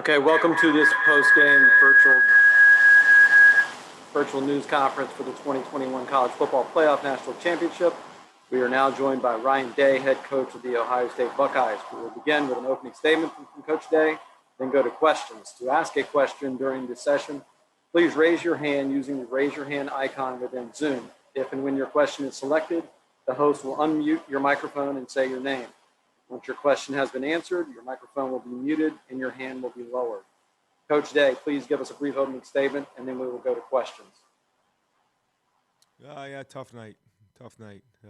Okay, welcome to this post-game virtual news conference for the 2021 College Football Playoff National Championship. We are now joined by Ryan Day, head coach of the Ohio State Buckeyes. We will begin with an opening statement from Coach Day, then go to questions. To ask a question during this session, please raise your hand using the raise your hand icon within Zoom. If and when your question is selected, the host will unmute your microphone and say your name. Once your question has been answered, your microphone will be muted and your hand will be lowered. Coach Day, please give us a brief opening statement, and then we will go to questions. Yeah, tough night.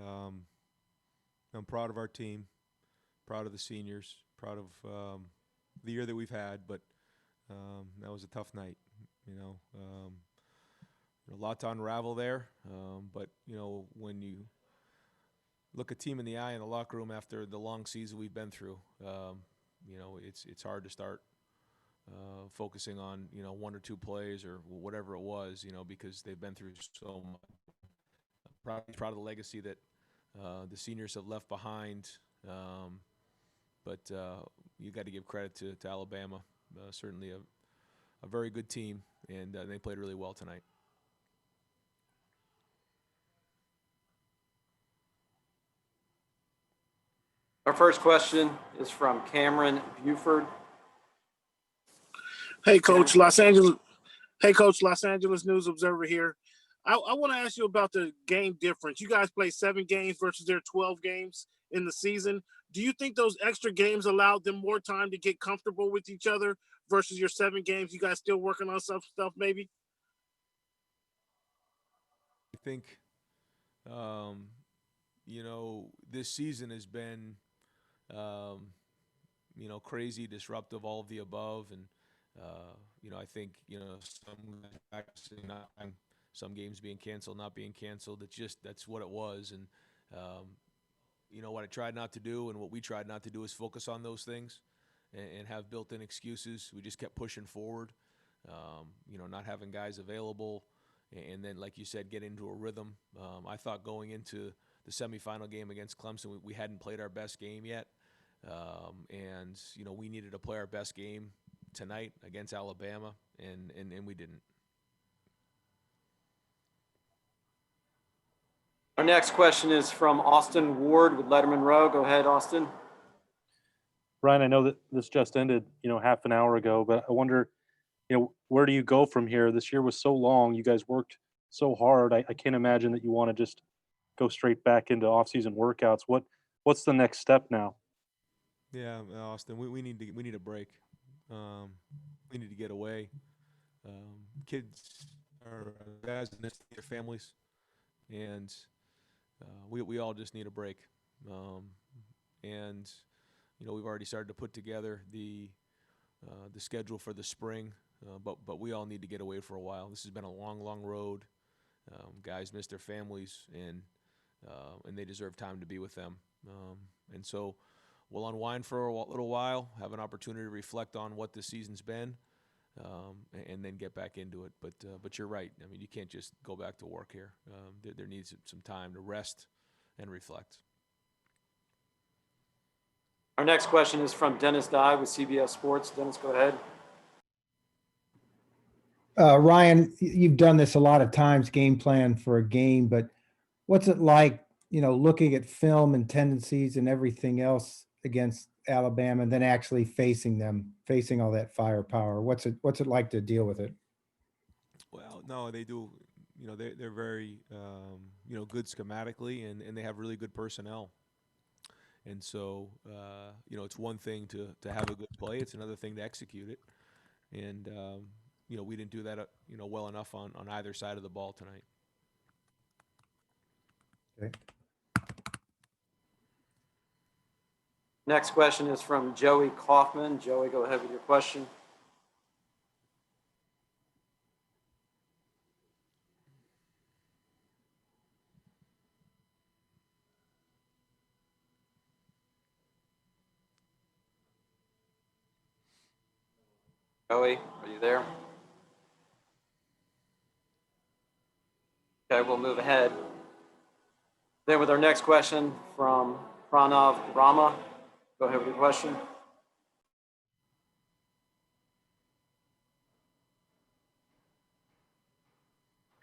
I'm proud of our team, proud of the seniors, proud of the year that we've had, but that was a tough night. A lot to unravel there, but when you look a team in the eye in the locker room after the long season we've been through, it's hard to start focusing on one or two plays or whatever it was, because they've been through so much. Proud of the legacy that the seniors have left behind, but you got to give credit to Alabama. Certainly a very good team, and they played really well tonight. Our first question is from Cameron Buford. Hey, Coach, Los Angeles News Observer here. I want to ask you about the game difference. You guys play 7 games versus their 12 games in the season. Do you think those extra games allowed them more time to get comfortable with each other versus your 7 games? You guys still working on some stuff maybe? I think, this season has been, crazy, disruptive, all of the above. And, I think, some practicing, some games being canceled, not being canceled. That's what it was. And, what I tried not to do and what we tried not to do is focus on those things and have built-in excuses. We just kept pushing forward, not having guys available. And then, like you said, get into a rhythm. I thought going into the semifinal game against Clemson, we hadn't played our best game yet. And, we needed to play our best game tonight against Alabama, and we didn't. Our next question is from Austin Ward with Letterman Row. Go ahead, Austin. Ryan, I know that this just ended, half an hour ago, but I wonder, where do you go from here? This year was so long. You guys worked so hard. I can't imagine that you want to just go straight back into off-season workouts. What's the next step now? Yeah, Austin, we need a break. We need to get away. Kids are guys and their families, and we all just need a break. And we've already started to put together the schedule for the spring, but we all need to get away for a while. This has been a long road. Guys miss their families, and they deserve time to be with them. And so we'll unwind for a little while, have an opportunity to reflect on what this season's been, and then get back into it. But you're right. I mean, you can't just go back to work here. There needs some time to rest and reflect. Our next question is from Dennis Dye with CBS Sports. Dennis, go ahead. Ryan, you've done this a lot of times, game plan for a game, but what's it like, looking at film and tendencies and everything else against Alabama and then actually facing all that firepower? What's it like to deal with it? Well, no, they do. They're very, good schematically, and they have really good personnel. And so, it's one thing to have a good play. It's another thing to execute it. And, we didn't do that, well enough on either side of the ball tonight. Okay. Next question is from Joey Kaufman. Joey, go ahead with your question. Joey, are you there? Okay, we'll move ahead. Then with our next question from Pranav Rama. Go ahead with your question.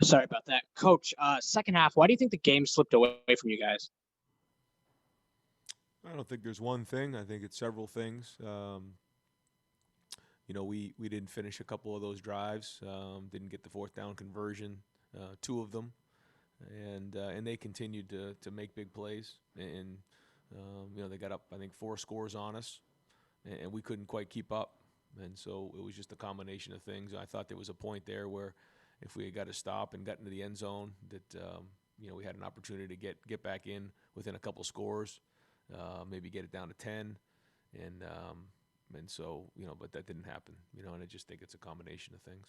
Sorry about that. Coach, second half, why do you think the game slipped away from you guys? I don't think there's one thing. I think it's several things. We didn't finish a couple of those drives. Didn't get the fourth down conversion, two of them, and they continued to make big plays. And they got up, I think, 4 scores on us, and we couldn't quite keep up. And so it was just a combination of things. I thought there was a point there where if we had got to stop and got into the end zone, that we had an opportunity to get back in within a couple scores, maybe get it down to 10, and so but that didn't happen. And I just think it's a combination of things.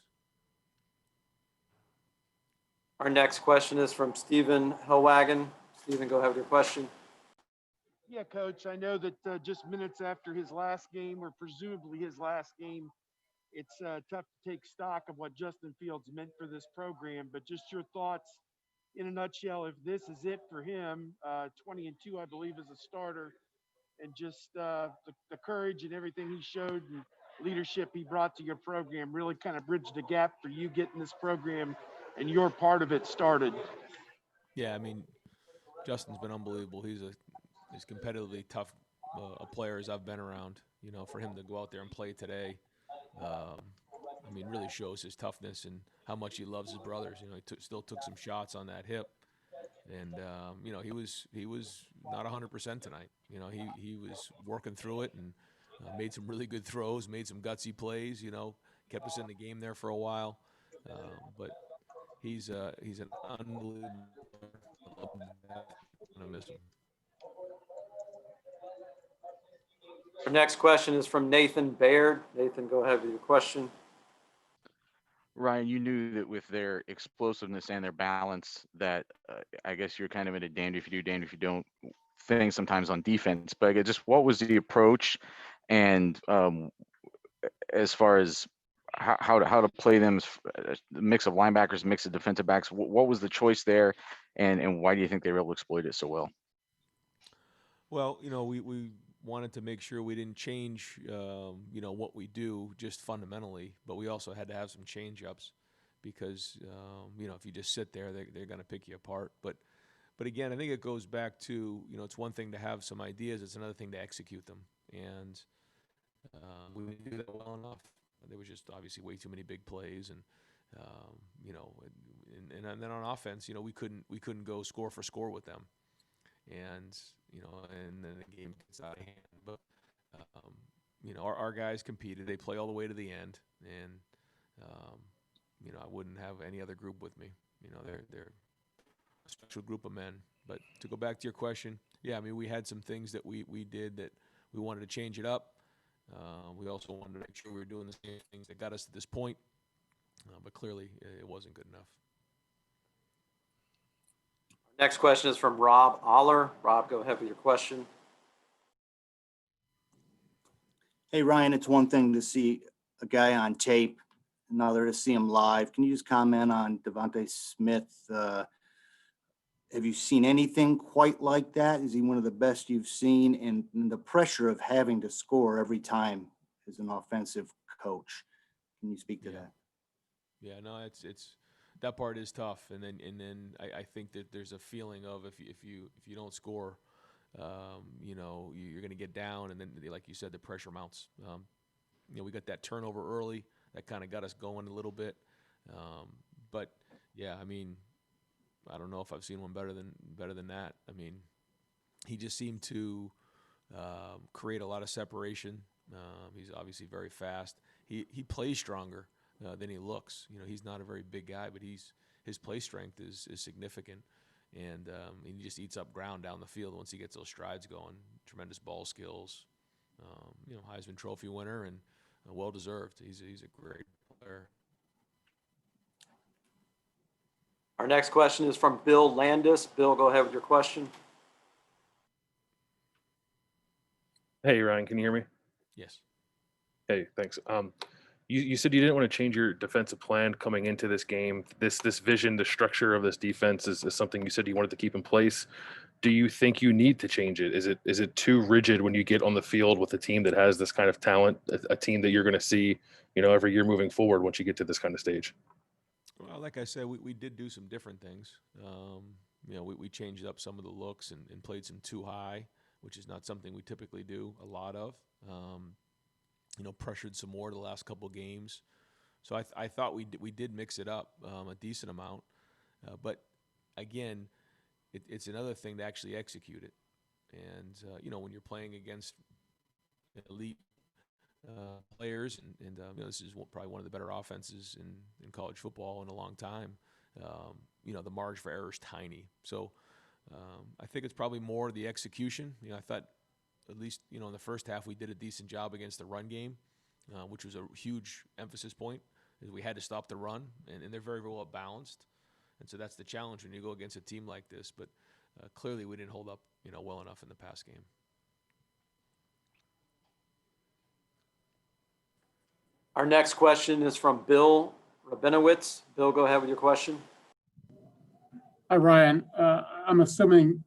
Our next question is from Stephen Hellwagon. Stephen, go ahead with your question. Yeah, Coach, I know that just minutes after his last game, or presumably his last game, it's tough to take stock of what Justin Fields meant for this program, but just your thoughts in a nutshell, if this is it for him, 20-2, I believe, as a starter, and just the courage and everything he showed and leadership he brought to your program really kind of bridged the gap for you getting this program and your part of it started. Yeah, I mean, Justin's been unbelievable. He's as competitively tough a player as I've been around. For him to go out there and play today, really shows his toughness and how much he loves his brothers. He still took some shots on that hip, and he was not 100% tonight. He was working through it and made some really good throws, made some gutsy plays. Kept us in the game there for a while, but he's an unbelievable player. I love him to death. I'm gonna miss him. Our next question is from Nathan Baird. Nathan, go ahead with your question. Ryan, you knew that with their explosiveness and their balance that I guess you're kind of in a damned if you do, damned if you don't thing sometimes on defense. But I guess just what was the approach, and as far as how to play them, the mix of linebackers, mix of defensive backs, what was the choice there, and why do you think they were able to exploit it so well? Well, we wanted to make sure we didn't change, what we do just fundamentally, but we also had to have some change-ups because, if you just sit there, they're going to pick you apart. But again, I think it goes back to, it's one thing to have some ideas, it's another thing to execute them. And we didn't do that well enough. There was just obviously way too many big plays, and and then on offense, we couldn't go score for score with them. And and then the game gets out of hand. But our guys competed. They play all the way to the end, and I wouldn't have any other group with me. They're a special group of men. But to go back to your question, yeah, we had some things that we did that we wanted to change it up. We also wanted to make sure we were doing the same things that got us to this point, but clearly it wasn't good enough. Next question is from Rob Aller. Rob, go ahead with your question. Hey, Ryan, it's one thing to see a guy on tape, another to see him live. Can you just comment on Devontae Smith? Have you seen anything quite like that? Is he one of the best you've seen? And the pressure of having to score every time as an offensive coach. Can you speak to that? Yeah, no, it's that part is tough, and then I think that there's a feeling of if you don't score, you're going to get down, and then like you said, the pressure mounts. We got that turnover early that kind of got us going a little bit, but yeah, I don't know if I've seen one better than that. He just seemed to create a lot of separation. He's obviously very fast. He plays stronger than he looks. He's not a very big guy, but his play strength is significant, and he just eats up ground down the field once he gets those strides going. Tremendous ball skills. Heisman Trophy winner and well deserved. He's a great player. Our next question is from Bill Landis. Bill, go ahead with your question. Hey, Ryan, can you hear me? Yes. Hey, thanks. You said you didn't want to change your defensive plan coming into this game. This vision, the structure of this defense is something you said you wanted to keep in place. Do you think you need to change it? Is it too rigid when you get on the field with a team that has this kind of talent, a team that you're going to see, every year moving forward once you get to this kind of stage? Well, like I said, we did do some different things. We changed up some of the looks and played some too high, which is not something we typically do a lot of. Pressured some more the last couple games. So I thought we did mix it up a decent amount. But again, it's another thing to actually execute it. And, when you're playing against elite players, and this is probably one of the better offenses in college football in a long time. The margin for error is tiny. So I think it's probably more the execution. I thought at least in the first half we did a decent job against the run game, which was a huge emphasis point. Is we had to stop the run, and they're very, very well balanced. And so that's the challenge when you go against a team like this. But clearly we didn't hold up well enough in the pass game. Our next question is from Bill Rabinowitz. Bill, go ahead with your question. Hi, Ryan. I'm assuming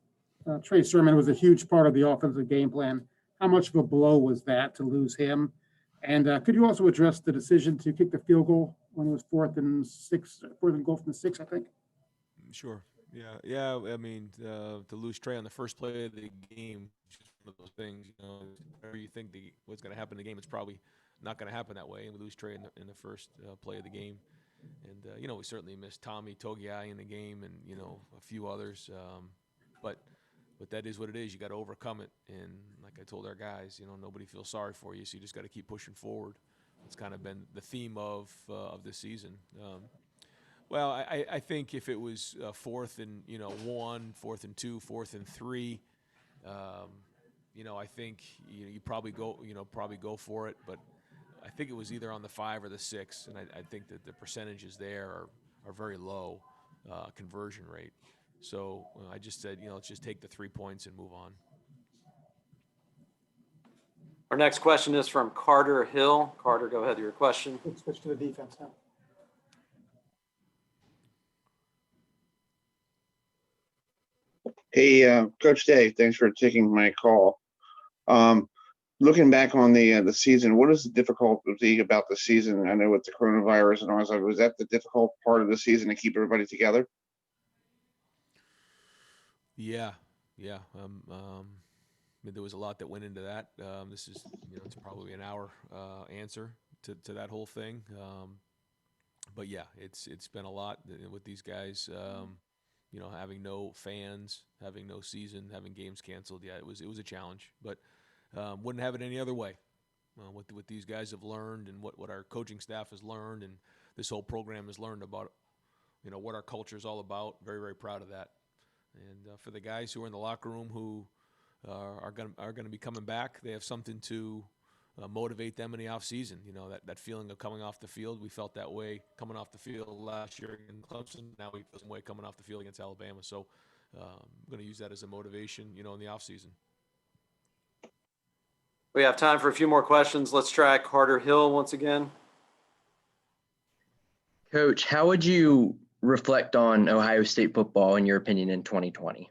Trey Sermon was a huge part of the offensive game plan. How much of a blow was that to lose him? And could you also address the decision to kick the field goal when it was 4th and goal from the 6, I think? Sure. Yeah. I mean, to lose Trey on the first play of the game, just one of those things. Whatever you think what's going to happen in the game, it's probably not going to happen that way. And we lose Trey in the first play of the game. And we certainly missed Tommy Togiai in the game, and a few others. But that is what it is. You got to overcome it. And like I told our guys, nobody feels sorry for you, so you just got to keep pushing forward. It's kind of been the theme of this season. Well, I think if it was 4th and 1, 4th and 2, 4th and 3, I think you probably go for it. But I think it was either on the 5 or the 6, and I think that the percentages there are very low conversion rate. So I just said, let's just take the 3 points and move on. Our next question is from Carter Hill. Carter, go ahead with your question. Let's switch to the defense now. Hey, Coach Day, thanks for taking my call. Looking back on the season, what is the difficulty about the season? I know with the coronavirus and all that, was that the difficult part of the season to keep everybody together? Yeah. There was a lot that went into that. This is, it's probably an hour answer to that whole thing. But yeah, it's been a lot with these guys. Having no fans, having no season, having games canceled. Yeah, it was a challenge, but wouldn't have it any other way. What these guys have learned, and what our coaching staff has learned, and this whole program has learned about, what our culture is all about. Very, very proud of that. And for the guys who are in the locker room who are going to be coming back, they have something to motivate them in the off season. That feeling of coming off the field. We felt that way coming off the field last year in Clemson. Now we feel the way coming off the field against Alabama. So I'm going to use that as a motivation, in the off season. We have time for a few more questions. Let's try Carter Hill once again. Coach, how would you reflect on Ohio State football, in your opinion, in 2020?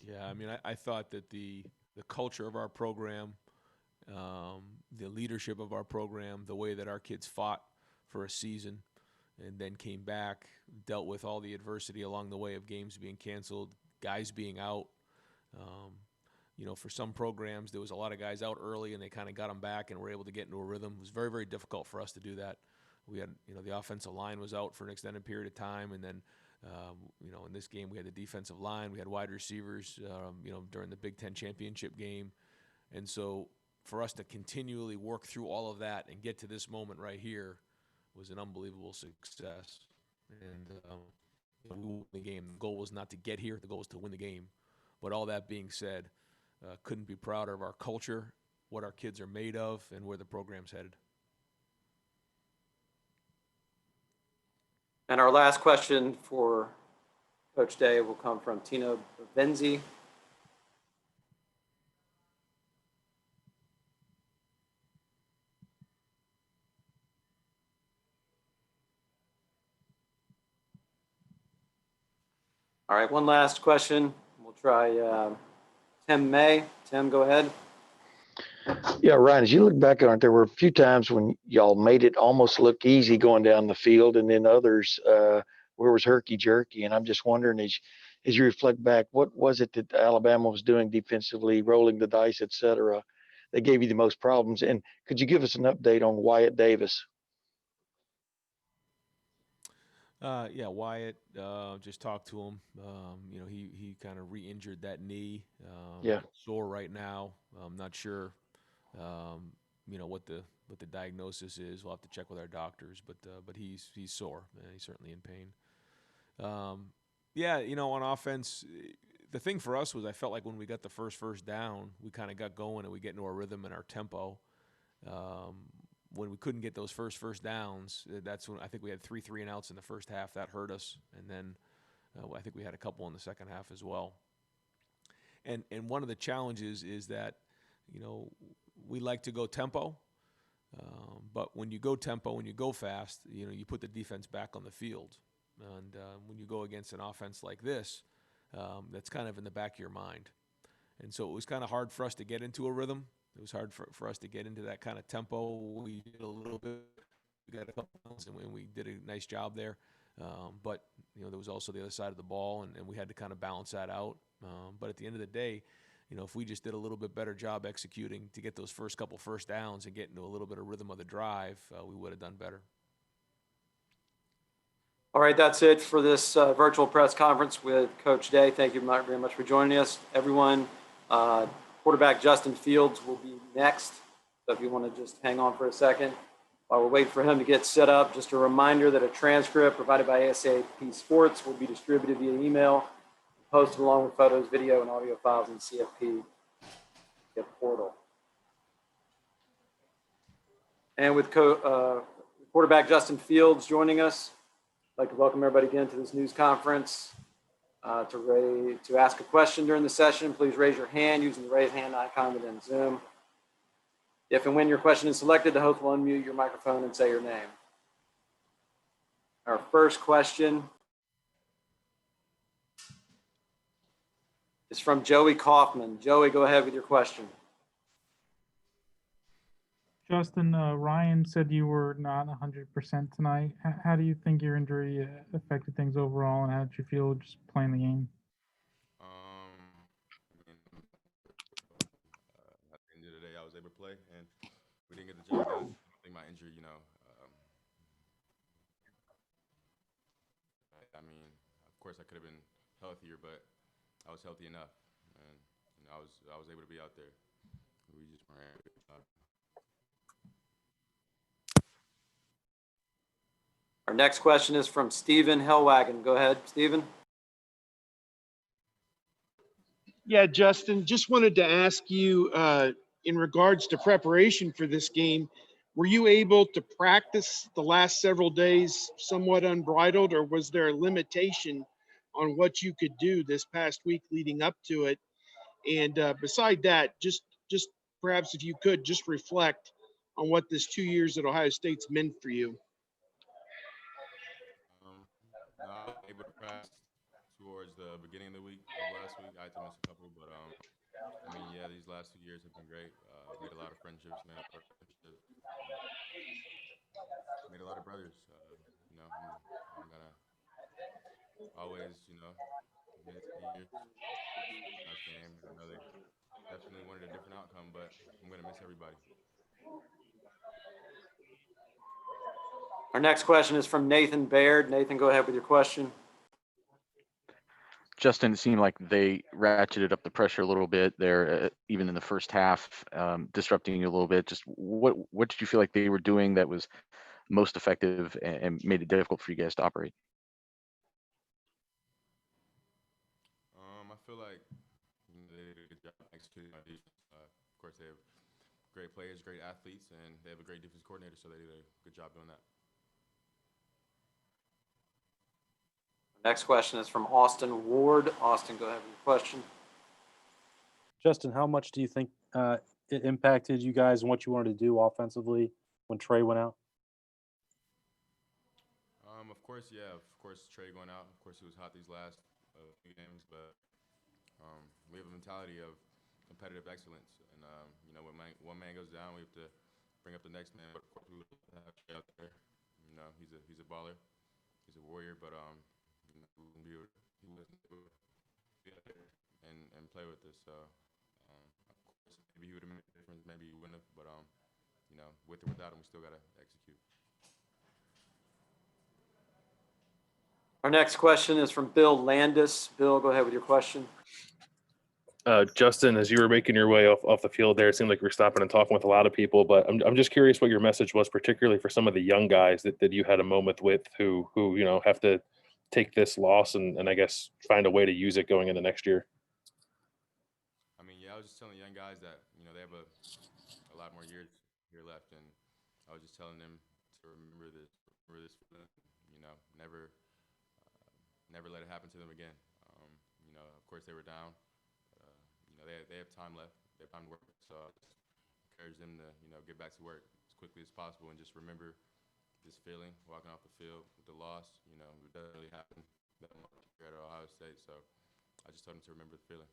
Yeah, I mean, I thought that the culture of our program, the leadership of our program, the way that our kids fought for a season and then came back, dealt with all the adversity along the way of games being canceled, guys being out. For some programs, there was a lot of guys out early and they kind of got them back and were able to get into a rhythm. It was very, very difficult for us to do that. We had, the offensive line was out for an extended period of time. And then, in this game, we had the defensive line, we had wide receivers, during the Big Ten championship game. And so for us to continually work through all of that and get to this moment right here was an unbelievable success. And we won the game. The goal was not to get here. The goal was to win the game. But all that being said, couldn't be prouder of our culture, what our kids are made of, and where the program's headed. And our last question for Coach Day will come from Tino Benzi. All right, one last question. We'll try Tim May. Tim, go ahead. Yeah, Ryan, as you look back on it, there were a few times when y'all made it almost look easy going down the field, and then others where it was herky jerky. And I'm just wondering, as you reflect back, what was it that Alabama was doing defensively, rolling the dice, et cetera, that gave you the most problems? And could you give us an update on Wyatt Davis? Yeah, Wyatt. Just talked to him. He kind of re-injured that knee. Yeah. It's sore right now. I'm not sure. What the diagnosis is. We'll have to check with our doctors. But he's sore. He's certainly in pain. On offense, the thing for us was I felt like when we got the first down, we kind of got going and we get into our rhythm and our tempo. When we couldn't get those first downs, that's when I think we had 3 and outs in the first half. That hurt us, and then I think we had a couple in the second half as well. And one of the challenges is that we like to go tempo, but when you go tempo, when you go fast, you put the defense back on the field, and when you go against an offense like this, that's kind of in the back of your mind, and so it was kind of hard for us to get into a rhythm. It was hard for us to get into that kind of tempo. We did a little bit. We got a couple pounds, and we did a nice job there. But there was also the other side of the ball, and we had to kind of balance that out. But at the end of the day, if we just did a little bit better job executing to get those couple first downs and get into a little bit of rhythm of the drive, we would have done better. All right, that's it for this virtual press conference with Coach Day. Thank you very much for joining us, everyone. Quarterback Justin Fields will be next. So if you want to just hang on for a second while we're waiting for him to get set up, just a reminder that a transcript provided by ASAP Sports will be distributed via email, posted along with photos, video, and audio files in CFP portal. And with quarterback Justin Fields joining us, I'd like to welcome everybody again to this news conference. To ask a question during the session, please raise your hand using the raise hand icon within Zoom. If and when your question is selected, the host will unmute your microphone and say your name. Our first question is from Joey Kaufman. Joey, go ahead with your question. Justin, Ryan said you were not 100% tonight. How do you think your injury affected things overall, and how did you feel just playing the game? At the end of the day, I was able to play, and we didn't get the job done. I think my injury, of course, I could have been healthier, but I was healthy enough, and I was able to be out there. We just weren't able to get the job. Our next question is from Stephen Hellwagon. Go ahead, Stephen. Yeah, Justin, just wanted to ask you in regards to preparation for this game, were you able to practice the last several days somewhat unbridled, or was there a limitation on what you could do this past week leading up to it? And beside that, just perhaps if you could just reflect on what this 2 years at Ohio State's meant for you. I was able to practice towards the beginning of the week of last week. I had to miss a couple, but these last 2 years have been great. Made a lot of friendships, made a lot of relationships, made a lot of brothers. I'm gonna always, miss the years last game. I know they definitely wanted a different outcome, but I'm gonna miss everybody. Our next question is from Nathan Baird. Nathan, go ahead with your question. Justin, it seemed like they ratcheted up the pressure a little bit there, even in the first half, disrupting you a little bit. Just what did you feel like they were doing that was most effective and made it difficult for you guys to operate? I feel like they did a good job executing our defense. Of course, they have great players, great athletes, and they have a great defense coordinator, so they did a good job doing that. Next question is from Austin Ward. Austin, go ahead with your question. Justin, how much do you think it impacted you guys and what you wanted to do offensively when Trey went out? Of course, Trey going out. Of course, he was hot these last few games, but we have a mentality of competitive excellence. And you know, when one man goes down, we have to bring up the next man. But of course, we have to out there. You know, he's a baller, he's a warrior. But you know, he wasn't able to be out there and play with us. So of course, maybe he would have made a difference. Maybe he wouldn't have. But you know, with or without him, we still gotta execute. Our next question is from Bill Landis. Bill, go ahead with your question. Justin, as you were making your way off the field there, it seemed like you were stopping and talking with a lot of people, but I'm just curious what your message was, particularly for some of the young guys that you had a moment with who you know have to take this loss and I guess find a way to use it going into next year. I mean, yeah, I was just telling young guys that, you know, they have a lot more years here left, and I was just telling them to remember this feeling, you know, never let it happen to them again. You know, of course they were down. You know, they have time left. They have time to work. So I just encourage them to, you know, get back to work as quickly as possible and just remember this feeling walking off the field with the loss. You know, it doesn't really happen that much here at Ohio State. So I just told them to remember the feeling.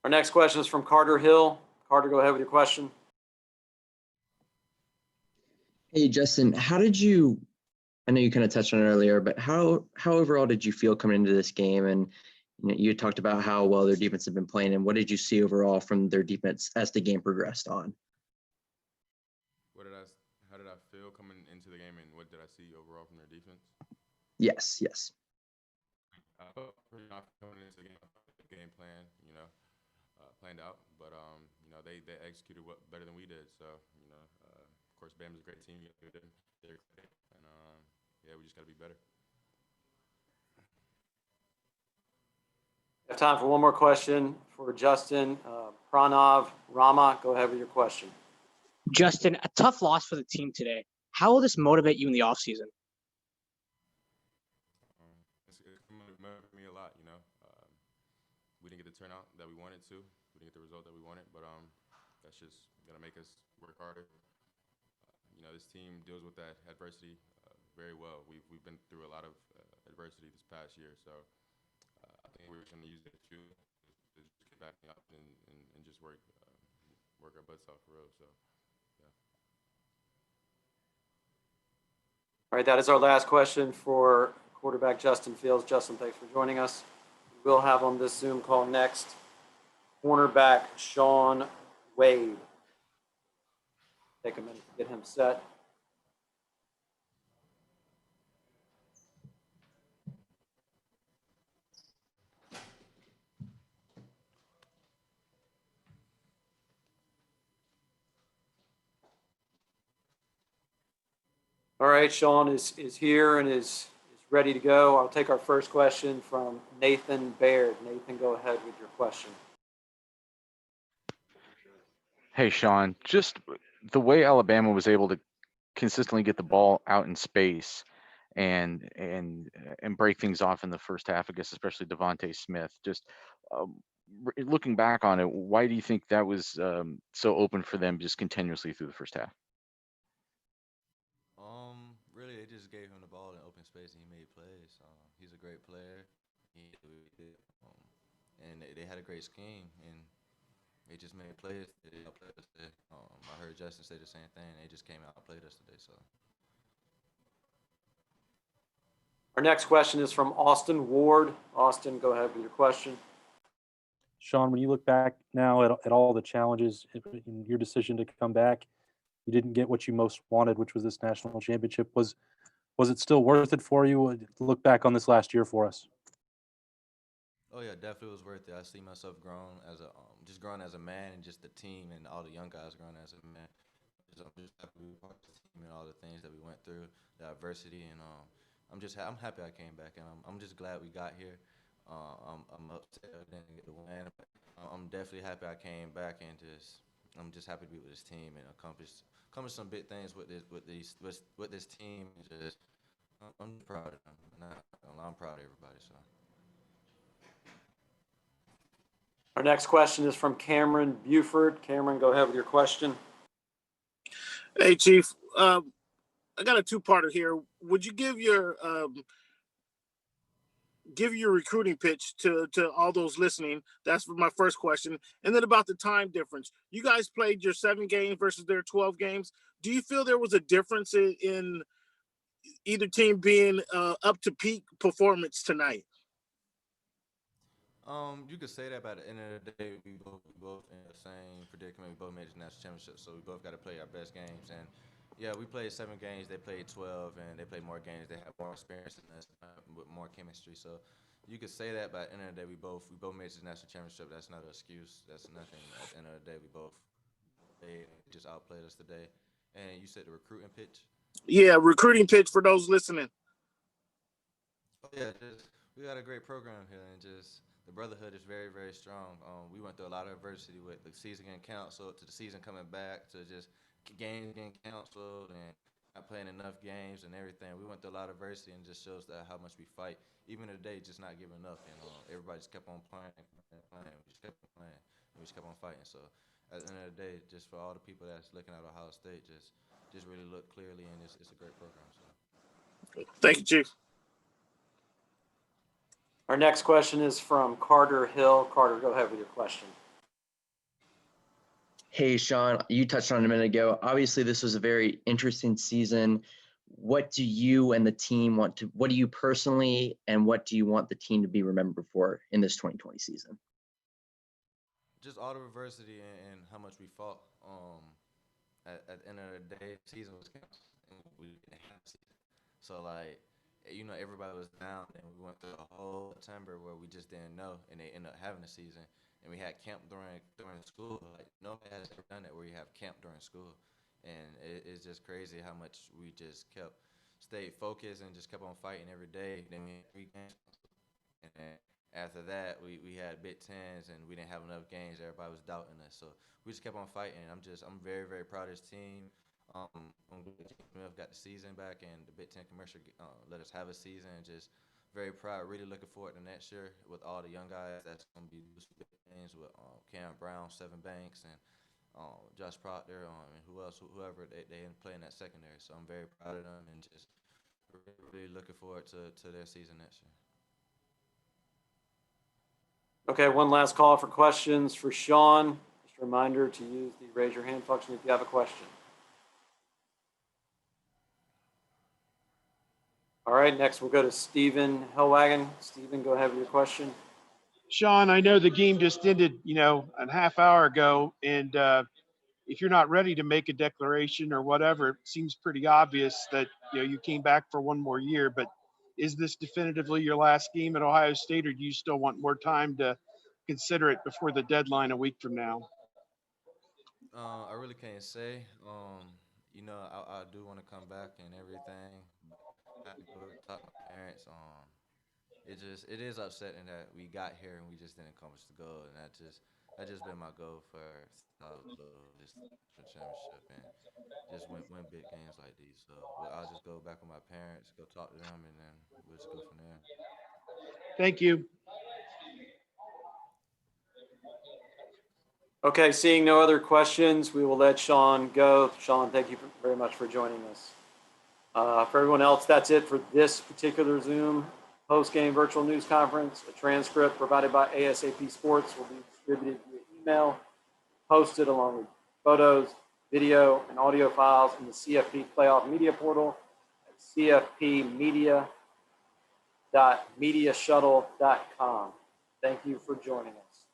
Our next question is from Carter Hill. Carter, go ahead with your question. Hey, Justin, how did you, I know you kind of touched on it earlier, but how overall did you feel coming into this game? And you know, you talked about how well their defense had been playing, and what did you see overall from their defense as the game progressed on? How did I feel coming into the game, and what did I see overall from their defense? Yes. I felt pretty confident coming into the game plan, you know, planned out, but you know, they executed better than we did. So you know, of course, Bama's a great team. And yeah, we just got to be better. We have time for one more question for Justin. Pranav Rama, go ahead with your question. Justin, a tough loss for the team today. How will this motivate you in the offseason? It's motivated me a lot, you know. We didn't get the turnout that we wanted to. We didn't get the result that we wanted, but that's just gonna make us work harder. You know, this team deals with that adversity very well. We've been through a lot of adversity this past year, so I think we're going to use it to just get back up and just work our butts off for real. So, yeah. All right, that is our last question for quarterback Justin Fields. Justin, thanks for joining us. We'll have on this Zoom call next cornerback Sean Wade. Take a minute to get him set. All right, Sean is here and is ready to go. I'll take our first question from Nathan Baird. Nathan, go ahead with your question. Hey, Sean, just the way Alabama was able to consistently get the ball out in space and break things off in the first half, I guess, especially Devontae Smith. Just looking back on it, why do you think that was so open for them just continuously through the first half? Really, they just gave him the ball in open space and he made plays. He's a great player. And they had a great scheme and they just made plays. I heard Justin say the same thing. They just came out and played us today. So. Our next question is from Austin Ward. Austin, go ahead with your question. Sean, when you look back now at all the challenges in your decision to come back, you didn't get what you most wanted, which was this national championship. Was it still worth it for you? Look back on this last year for us. Oh yeah, definitely was worth it. I see myself growing as just growing as a man, and just the team and all the young guys growing as a man. I'm just happy to be part of the team and all the things that we went through, the adversity, and I'm happy I came back, and I'm just glad we got here. I'm upset I didn't get the win, but I'm definitely happy I came back, and I'm just happy to be with this team and accomplish some big things with this team. I'm proud of them. I'm proud of everybody. So. Our next question is from Cameron Buford. Cameron, go ahead with your question. Hey, Chief. I got a two-parter here. Would you give your give you a recruiting pitch to all those listening. That's my first question. And then about the time difference. You guys played your 7 games versus their 12 games. Do you feel there was a difference in either team being up to peak performance tonight? You could say that. By the end of the day, we both in the same predicament. We both made the national championship, so we both got to play our best games. And yeah, we played 7 games. They played 12, and they played more games. They have more experience than us, with more chemistry. So you could say that. By the end of the day, we both made the national championship. That's not an excuse. That's nothing. At the end of the day, we both played, just outplayed us today. And you said the recruiting pitch. Yeah, recruiting pitch for those listening. Oh yeah, we got a great program here, and just the brotherhood is very, very strong. We went through a lot of adversity with the season getting canceled, to the season coming back, to just games getting canceled, and not playing enough games and everything. We went through a lot of adversity, and just shows that how much we fight. Even today, just not giving up, and everybody just kept on playing, playing. We just kept on playing, and we just kept on fighting. So at the end of the day, just for all the people that's looking at Ohio State, just really look clearly, and it's a great program. So thank you, Chief. Our next question is from Carter Hill. Carter, go ahead with your question. Hey, Sean, you touched on it a minute ago. Obviously, this was a very interesting season. What do you and the team what do you personally and what do you want the team to be remembered for in this 2020 season? just all the adversity and how much we fought. At the end of the day, the season was canceled, and we didn't have a season. So everybody was down, and we went through a whole September where we just didn't know, and they ended up having a season. And we had camp during school. Like nobody has ever done that, where you have camp during school, and it's just crazy how much we just stayed focused and just kept on fighting every day. Then we had 3 games, and then after that, we had Big Tens, and we didn't have enough games. Everybody was doubting us, so we just kept on fighting. I'm very, very proud of this team. I'm glad James Smith got the season back, and the Big Ten commercial let us have a season. Just very proud. Really looking forward to next year with all the young guys that's going to be big games with Cam Brown, Seven Banks, and Josh Proctor, and whoever they play in that secondary. So I'm very proud of them, and just really looking forward to their season next year. Okay, one last call for questions for Sean. Just a reminder to use the raise your hand function if you have a question. All right, next we'll go to Stephen Hellwagon. Stephen, go ahead with your question. Sean, I know the game just ended, a half hour ago, and if you're not ready to make a declaration or whatever, it seems pretty obvious that you came back for one more year. But is this definitively your last game at Ohio State, or do you still want more time to consider it before the deadline a week from now? I really can't say. I do want to come back and everything, but I have to go talk to my parents. It is upsetting that we got here and we just didn't accomplish the goal, and that just been my goal for this championship and just win big games like these. So I'll just go back with my parents, go talk to them, and then we'll just go from there. Thank you. Okay, seeing no other questions, we will let Sean go. Sean, thank you very much for joining us. For everyone else, that's it for this particular Zoom post-game virtual news conference. A transcript provided by ASAP Sports will be distributed via email, posted along with photos, video, and audio files in the CFP Playoff Media Portal at cfpmedia.mediashuttle.com. Thank you for joining us.